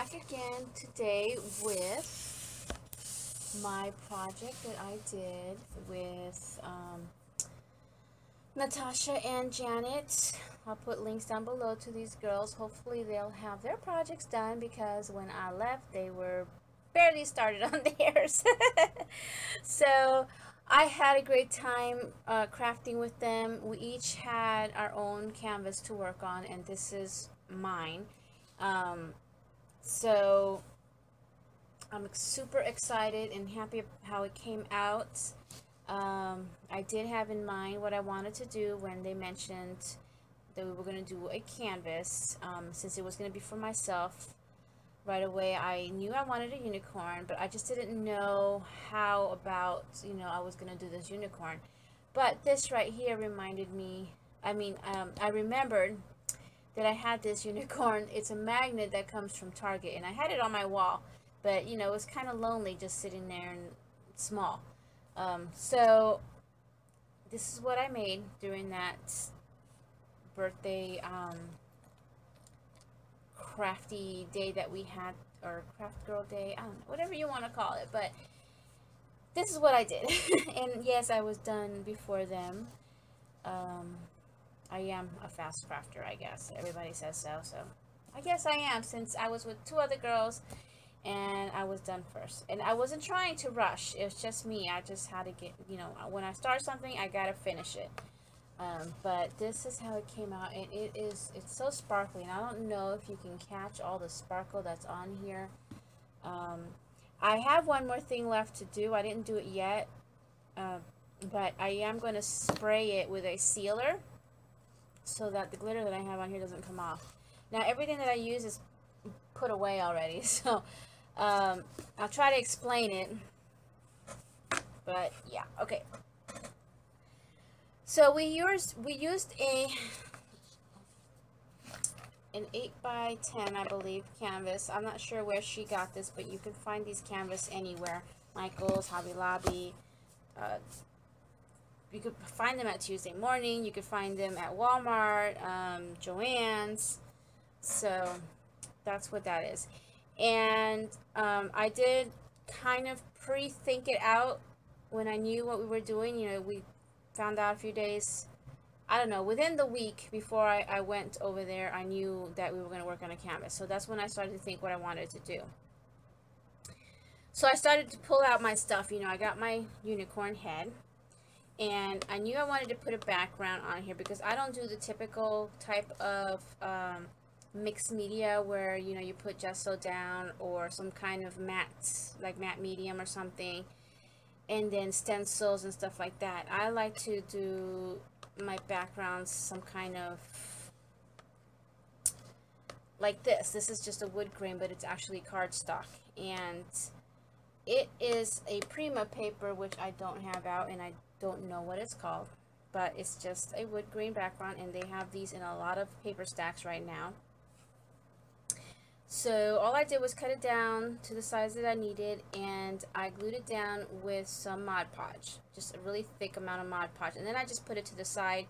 back again today with my project that I did with Natasha and Janet. I'll put links down below to these girls. Hopefully they'll have their projects done, because when I left they were barely started on theirs. So I had a great time crafting with them. We each had our own canvas to work on, and this is mine. So I'm super excited and happy how it came out. I did have in mind what I wanted to do when they mentioned that we were going to do a canvas. Since it was going to be for myself, right away I knew I wanted a unicorn, but I just didn't know how about, I was going to do this unicorn. But this right here reminded me, I remembered that I had this unicorn. It's a magnet that comes from Target, and I had it on my wall, but it was kind of lonely just sitting there and small. So this is what I made during that birthday crafty day that we had, or craft girl day, I don't know, whatever you want to call it, but this is what I did. And yes, I was done before them. I am a fast crafter, I guess. Everybody says so, so I guess I am, since I was with two other girls and I was done first. And I wasn't trying to rush. It was just me. I just had to get, when I start something, I gotta finish it. But this is how it came out, and it's so sparkly, and I don't know if you can catch all the sparkle that's on here. I have one more thing left to do. I didn't do it yet, but I am going to spray it with a sealer so that the glitter that I have on here doesn't come off. Now everything that I use is put away already, so I'll try to explain it, but yeah, okay. So we used an 8x10, I believe, canvas. I'm not sure where she got this, but you can find these canvas anywhere. Michael's, Hobby Lobby. You could find them at Tuesday Morning. You could find them at Walmart, Joann's. So that's what that is. And I did kind of pre-think it out when I knew what we were doing. We found out a few days, I don't know, within the week before I went over there, I knew that we were going to work on a canvas. So that's when I started to think what I wanted to do. So I started to pull out my stuff. I got my unicorn head, and I knew I wanted to put a background on here, because I don't do the typical type of mixed media where, you put gesso down or some kind of matte, like matte medium or something, and then stencils and stuff like that. I like to do my backgrounds some kind of like this. This is just a wood grain, but it's actually cardstock, and it is a Prima paper, which I don't have out, and I don't know what it's called, but it's just a wood grain background, and they have these in a lot of paper stacks right now. So all I did was cut it down to the size that I needed, and I glued it down with some Mod Podge, just a really thick amount of Mod Podge, and then I just put it to the side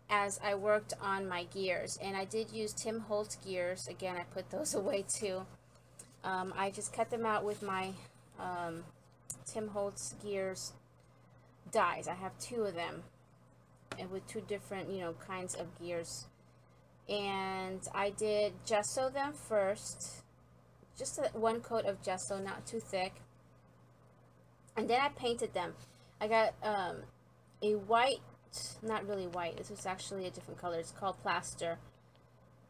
as I worked on my gears. And I did use Tim Holtz gears. Again, I put those away too. I just cut them out with my Tim Holtz gears dies. I have two of them, and with two different kinds of gears. And I did gesso them first, just one coat of gesso, not too thick, and then I painted them. I got a white, not really white, this was actually a different color, it's called plaster,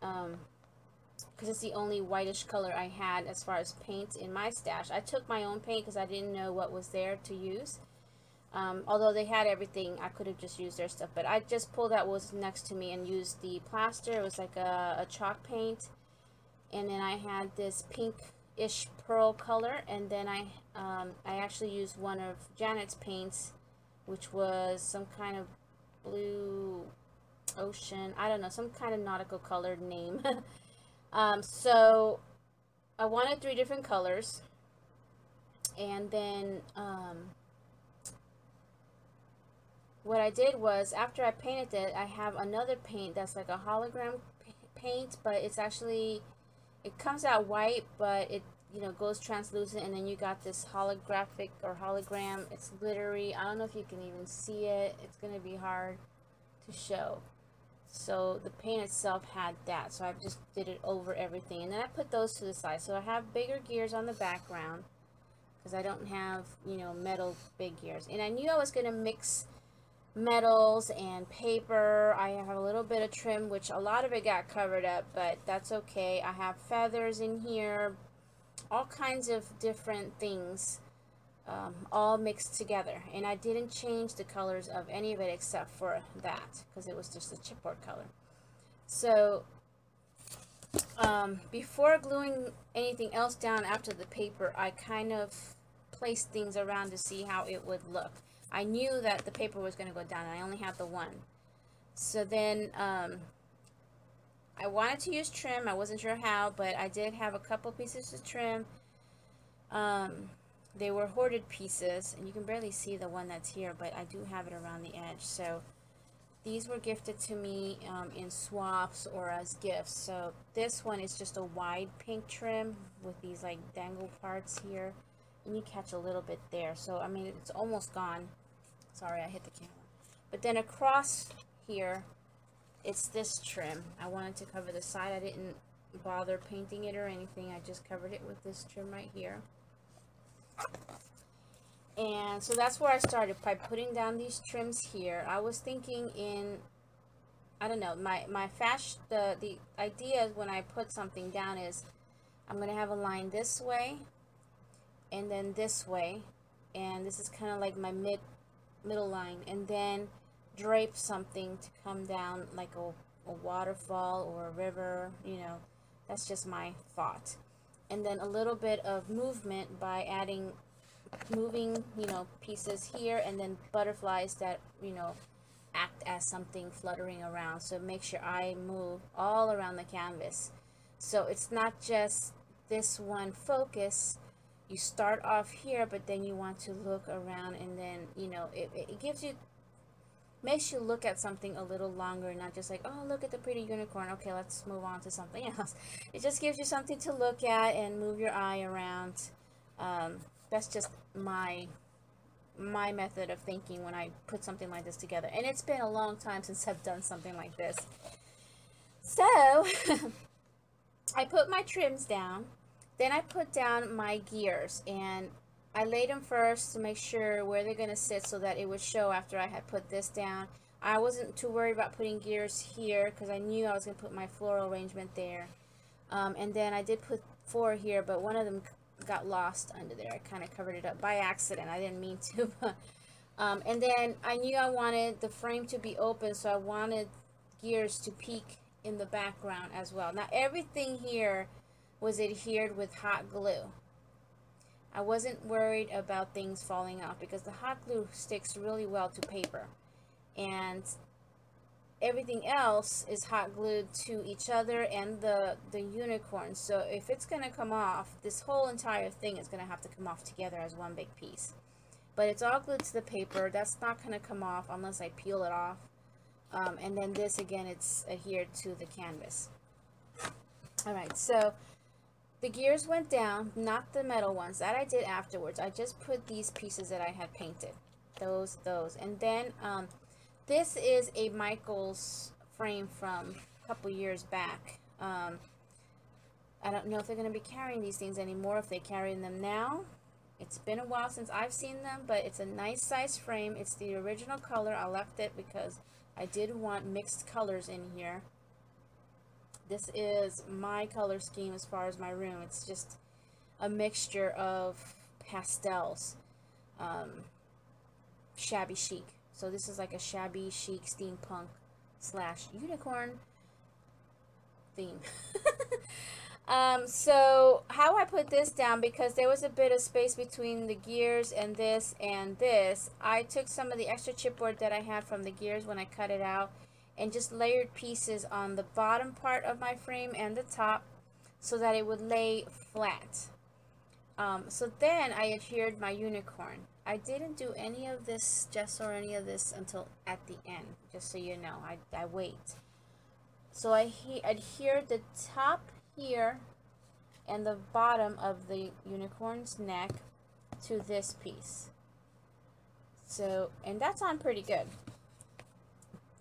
because it's the only whitish color I had as far as paint in my stash. I took my own paint because I didn't know what was there to use. Although they had everything, I could have just used their stuff, but I just pulled out what was next to me and used the plaster. It was like a chalk paint, and then I had this pinkish pearl color, and then I actually used one of Janet's paints, which was some kind of blue ocean, I don't know, some kind of nautical colored name. So I wanted 3 different colors, and then what I did was, after I painted it, I have another paint that's like a hologram paint, but it's actually it comes out white, but it, you know, goes translucent, and then you got this holographic or hologram. It's glittery. I don't know if you can even see it. It's going to be hard to show. So the paint itself had that, so I just did it over everything, and then I put those to the side. So I have bigger gears on the background because I don't have, you know, metal big gears, and I knew I was going to mix metals and paper. I have a little bit of trim, which a lot of it got covered up, but that's okay. I have feathers in here, all kinds of different things, all mixed together, and I didn't change the colors of any of it except for that because it was just a chipboard color. So before gluing anything else down after the paper, I kind of placed things around to see how it would look. I knew that the paper was going to go down, and I only had the one. So then I wanted to use trim. I wasn't sure how, but I did have a couple pieces of trim. They were hoarded pieces, and you can barely see the one that's here, but I do have it around the edge. So these were gifted to me in swaps or as gifts. So this one is just a wide pink trim with these like dangle parts here, and you catch a little bit there. So I mean, it's almost gone. Sorry, I hit the camera. But then across here, it's this trim. I wanted to cover the side. I didn't bother painting it or anything. I just covered it with this trim right here. And so that's where I started, by putting down these trims here. I was thinking in, I don't know, the idea when I put something down is I'm going to have a line this way and then this way, and this is kind of like my middle line, and then drape something to come down like a waterfall or a river, you know. That's just my thought. And then a little bit of movement by moving, you know, pieces here, and then butterflies that, you know, act as something fluttering around. So make sure I move all around the canvas. So it's not just this one focus. You start off here, but then you want to look around, and then, you know, it gives you, makes you look at something a little longer, not just like, oh, look at the pretty unicorn, okay, let's move on to something else. It just gives you something to look at and move your eye around. That's just my method of thinking when I put something like this together, and it's been a long time since I've done something like this. So I put my trims down, then I put down my gears, and I laid them first to make sure where they're going to sit so that it would show after I had put this down. I wasn't too worried about putting gears here because I knew I was going to put my floral arrangement there. And then I did put 4 here, but one of them got lost under there. I kind of covered it up by accident. I didn't mean to. And then I knew I wanted the frame to be open, so I wanted gears to peek in the background as well. Now everything here was adhered with hot glue. I wasn't worried about things falling off because the hot glue sticks really well to paper, and everything else is hot glued to each other and the unicorn. So if it's going to come off, this whole entire thing is going to have to come off together as one big piece. But it's all glued to the paper. That's not going to come off unless I peel it off. And then this, again, it's adhered to the canvas. Alright, so the gears went down, not the metal ones. That I did afterwards. I just put these pieces that I had painted. Those. And then this is a Michaels frame from a couple years back. I don't know if they're going to be carrying these things anymore, if they're carrying them now. It's been a while since I've seen them, but it's a nice size frame. It's the original color. I left it because I did want mixed colors in here. This is my color scheme as far as my room. It's just a mixture of pastels. Shabby chic. So this is like a shabby chic steampunk / unicorn theme. So how I put this down, because there was a bit of space between the gears and this, I took some of the extra chipboard that I had from the gears when I cut it out and just layered pieces on the bottom part of my frame and the top so that it would lay flat. So then I adhered my unicorn. I didn't do any of this gesso or any of this until at the end, just so you know. I wait. So I adhered the top here and the bottom of the unicorn's neck to this piece. So, and that's on pretty good.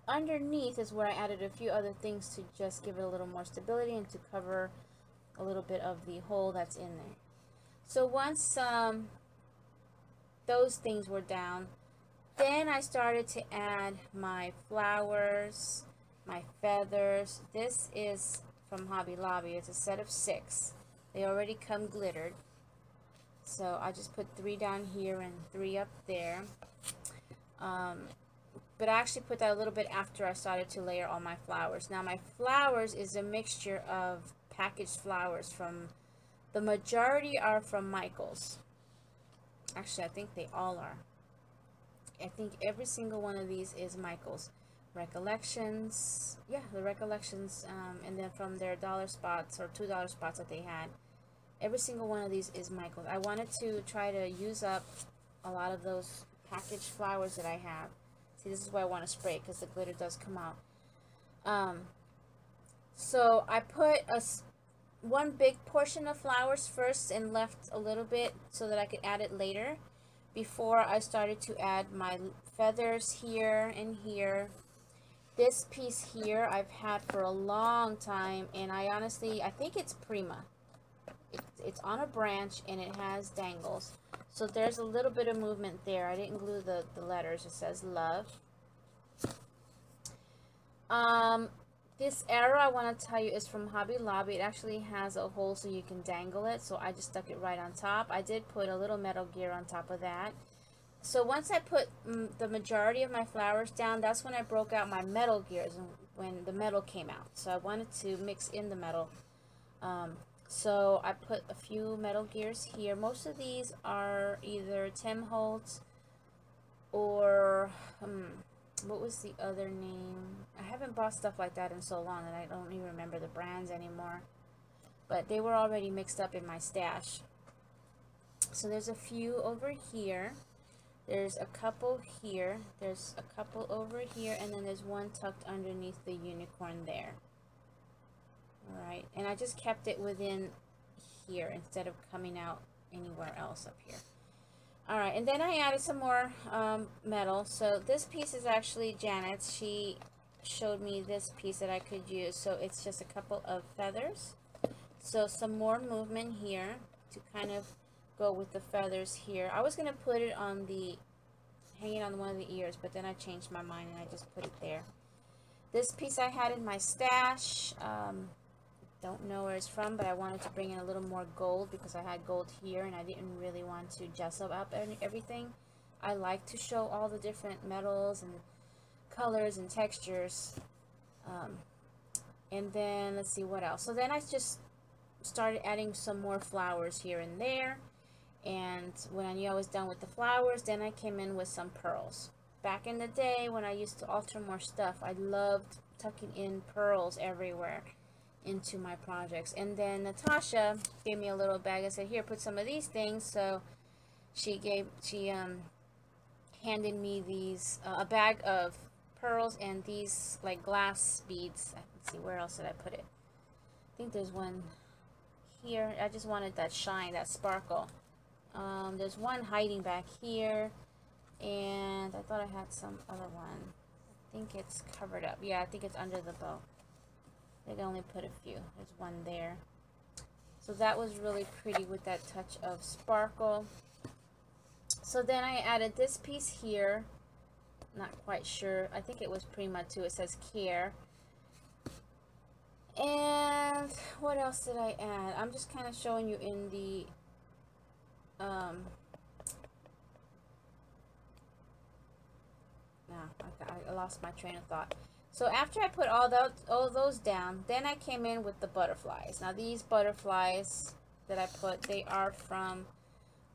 Underneath is where I added a few other things to just give it a little more stability and to cover a little bit of the hole that's in there. So once those things were down, then I started to add my flowers, my feathers. This is from Hobby Lobby. It's a set of 6. They already come glittered. So I just put 3 down here and 3 up there. But I actually put that a little bit after I started to layer all my flowers. Now my flowers is a mixture of packaged flowers from, the majority are from Michael's. Actually, I think they all are. I think every single one of these is Michael's. Recollections, yeah, the Recollections, and then from their dollar spots or $2 spots that they had, every single one of these is Michael's. I wanted to try to use up a lot of those packaged flowers that I have. See, this is why I want to spray, because the glitter does come out. So I put one big portion of flowers first and left a little bit so that I could add it later, before I started to add my feathers here and here. This piece here I've had for a long time, and I think it's Prima. It's on a branch and it has dangles. So there's a little bit of movement there. I didn't glue the letters. It says love. This arrow, I want to tell you, is from Hobby Lobby. It actually has a hole so you can dangle it. So I just stuck it right on top. I did put a little Metal Gear on top of that. So once I put the majority of my flowers down, that's when I broke out my Metal Gears, and when the metal came out. So I wanted to mix in the metal. So I put a few Metal Gears here. Most of these are either Tim Holtz or what was the other name? I haven't bought stuff like that in so long that I don't even remember the brands anymore. But they were already mixed up in my stash. So there's a few over here. There's a couple here. There's a couple over here. And then there's one tucked underneath the unicorn there. Alright. And I just kept it within here instead of coming out anywhere else up here. Alright, and then I added some more metal. So this piece is actually Janet's. She showed me this piece that I could use. So it's just a couple of feathers. So some more movement here to kind of go with the feathers here. I was going to put it on the, hang it on one of the ears, but then I changed my mind and I just put it there. This piece I had in my stash. Don't know where it's from, but I wanted to bring in a little more gold because I had gold here and I didn't really want to gesso up everything. I like to show all the different metals and colors and textures. And then let's see what else. So then I just started adding some more flowers here and there. And when I knew I was done with the flowers, then I came in with some pearls. Back in the day when I used to alter more stuff, I loved tucking in pearls everywhere into my projects. And then Natasha gave me a little bag and said, here, put some of these things. So she handed me these a bag of pearls and these like glass beads. Let's see, where else did I put it? I think there's one here. I just wanted that shine, that sparkle. There's one hiding back here, and I thought I had some other one. I think it's covered up. Yeah, I think it's under the bow. They only put a few. There's one there. So that was really pretty with that touch of sparkle. So then I added this piece here. Not quite sure. I think it was Prima too. It says Care. And what else did I add? I'm just kind of showing you in the I lost my train of thought. So after I put all those down, then I came in with the butterflies. Now these butterflies that I put, they are from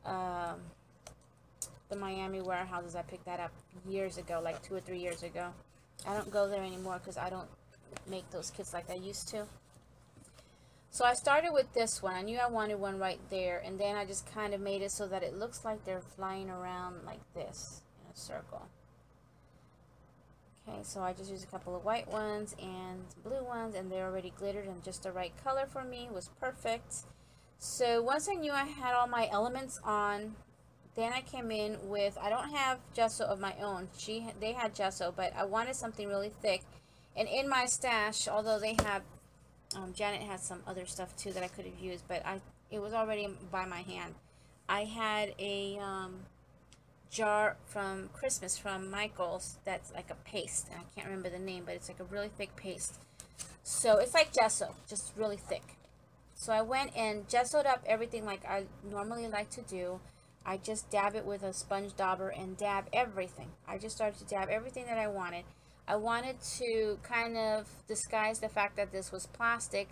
the Miami warehouses. I picked that up years ago, like 2 or 3 years ago. I don't go there anymore because I don't make those kits like I used to. So I started with this one. I knew I wanted one right there, and then I just kind of made it so that it looks like they're flying around like this in a circle. Okay, so I just used a couple of white ones and blue ones, and they're already glittered and just the right color for me. It was perfect. So once I knew I had all my elements on, then I came in with, I don't have gesso of my own. They had gesso, but I wanted something really thick. And in my stash, although they have, Janet had some other stuff too that I could have used, but it was already by my hand. I had a jar from Christmas from Michael's that's like a paste, and I can't remember the name, but it's like a really thick paste. So it's like gesso, just really thick. So I went and gessoed up everything like I normally like to do. I just dab it with a sponge dauber and dab everything. I just started to dab everything that I wanted. I wanted to kind of disguise the fact that this was plastic,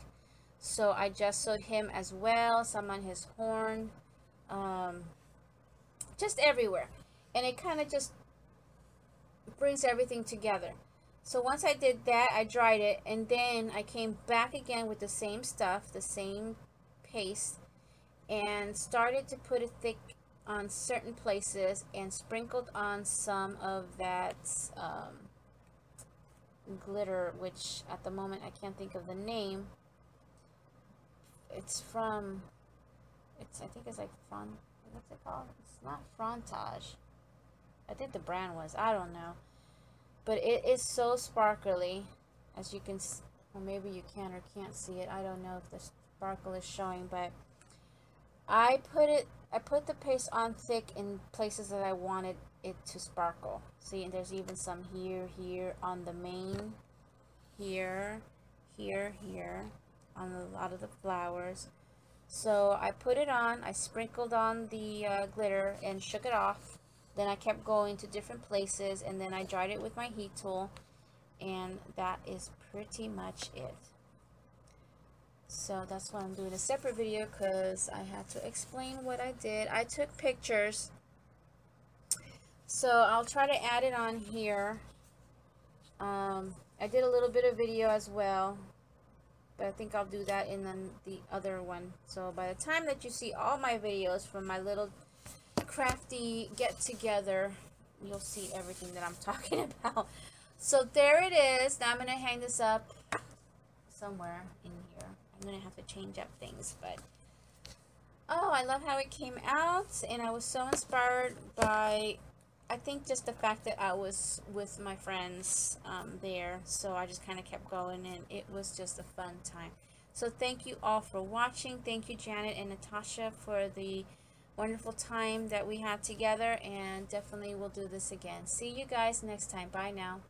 so I gessoed him as well, some on his horn, just everywhere. And it kind of just brings everything together. So once I did that, I dried it, and then I came back again with the same stuff, the same paste, and started to put it thick on certain places and sprinkled on some of that glitter, which at the moment I can't think of the name. It's from, I think it's like what's it called? It's not Frontage. I think the brand was, I don't know. But it is so sparkly, as you can, or maybe you can or can't see it. I don't know if the sparkle is showing, but I put the paste on thick in places that I wanted it to sparkle. See, and there's even some here on the main, here, on a lot of the flowers. So I put it on, I sprinkled on the glitter and shook it off. Then I kept going to different places, and then I dried it with my heat tool, and that is pretty much it. So that's why I'm doing a separate video, because I had to explain what I did. I took pictures, so I'll try to add it on here. I did a little bit of video as well, but I think I'll do that in the other one. So by the time that you see all my videos from my little crafty get together, you'll see everything that I'm talking about. So there it is. Now I'm going to hang this up somewhere in here. I'm going to have to change up things, but oh, I love how it came out, and I was so inspired by, I think, just the fact that I was with my friends there, so I just kind of kept going, and it was just a fun time. So thank you all for watching. Thank you, Janet and Natasha, for the wonderful time that we had together, and definitely we'll do this again. See you guys next time. Bye now.